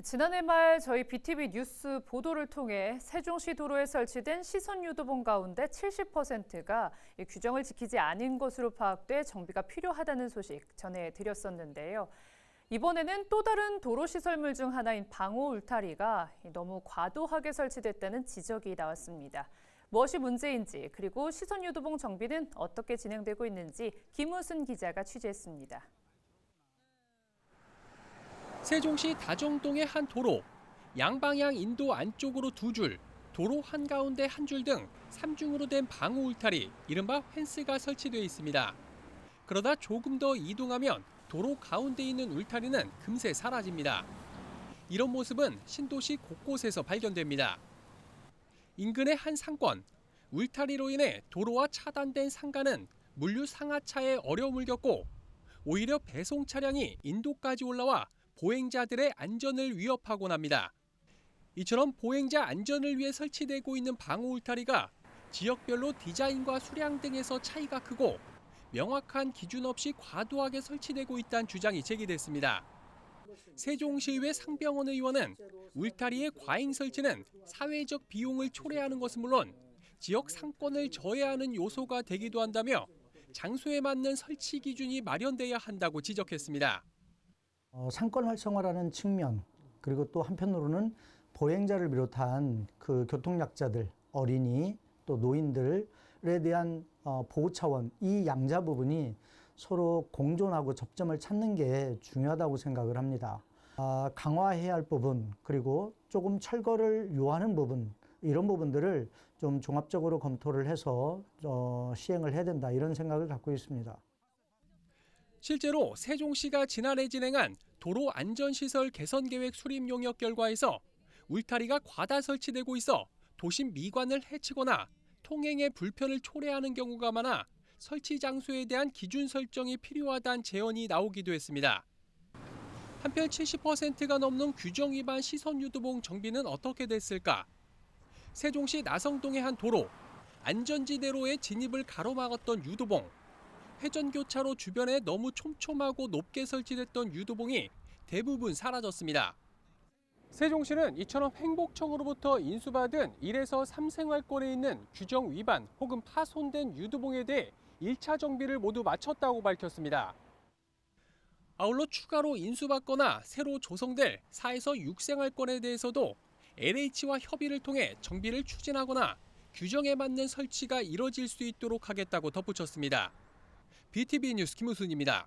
지난해 말 저희 BTV 뉴스 보도를 통해 세종시 도로에 설치된 시선 유도봉 가운데 70%가 규정을 지키지 않은 것으로 파악돼 정비가 필요하다는 소식 전해드렸었는데요. 이번에는 또 다른 도로 시설물 중 하나인 방호 울타리가 너무 과도하게 설치됐다는 지적이 나왔습니다. 무엇이 문제인지 그리고 시선 유도봉 정비는 어떻게 진행되고 있는지 김우순 기자가 취재했습니다. 세종시 다정동의 한 도로, 양방향 인도 안쪽으로 2줄, 도로 한가운데 1줄 등 3중으로 된 방호 울타리, 이른바 펜스가 설치되어 있습니다. 그러다 조금 더 이동하면 도로 가운데 있는 울타리는 금세 사라집니다. 이런 모습은 신도시 곳곳에서 발견됩니다. 인근의 한 상권, 울타리로 인해 도로와 차단된 상가는 물류 상하차에 어려움을 겪고 오히려 배송 차량이 인도까지 올라와 보행자들의 안전을 위협하곤 합니다. 이처럼 보행자 안전을 위해 설치되고 있는 방호 울타리가 지역별로 디자인과 수량 등에서 차이가 크고 명확한 기준 없이 과도하게 설치되고 있다는 주장이 제기됐습니다. 세종시의회 상병원 의원은 울타리의 과잉 설치는 사회적 비용을 초래하는 것은 물론 지역 상권을 저해하는 요소가 되기도 한다며 장소에 맞는 설치 기준이 마련돼야 한다고 지적했습니다. 상권 활성화라는 측면, 그리고 또 한편으로는 보행자를 비롯한 그 교통약자들, 어린이, 또 노인들에 대한 보호 차원, 이 양자 부분이 서로 공존하고 접점을 찾는 게 중요하다고 생각을 합니다. 강화해야 할 부분, 그리고 조금 철거를 요하는 부분, 이런 부분들을 좀 종합적으로 검토를 해서 시행을 해야 된다, 이런 생각을 갖고 있습니다. 실제로 세종시가 지난해 진행한 도로 안전시설 개선계획 수립 용역 결과에서 울타리가 과다 설치되고 있어 도심 미관을 해치거나 통행의 불편을 초래하는 경우가 많아 설치 장소에 대한 기준 설정이 필요하다는 제언이 나오기도 했습니다. 한편 70%가 넘는 규정 위반 시선 유도봉 정비는 어떻게 됐을까? 세종시 나성동의 한 도로, 안전지대로의 진입을 가로막았던 유도봉, 회전교차로 주변에 너무 촘촘하고 높게 설치됐던 유도봉이 대부분 사라졌습니다. 세종시는 이처럼 행복청으로부터 인수받은 1에서 3생활권에 있는 규정 위반 혹은 파손된 유도봉에 대해 1차 정비를 모두 마쳤다고 밝혔습니다. 아울러 추가로 인수받거나 새로 조성될 4에서 6생활권에 대해서도 LH와 협의를 통해 정비를 추진하거나 규정에 맞는 설치가 이뤄질 수 있도록 하겠다고 덧붙였습니다. BTV 뉴스 김우순입니다.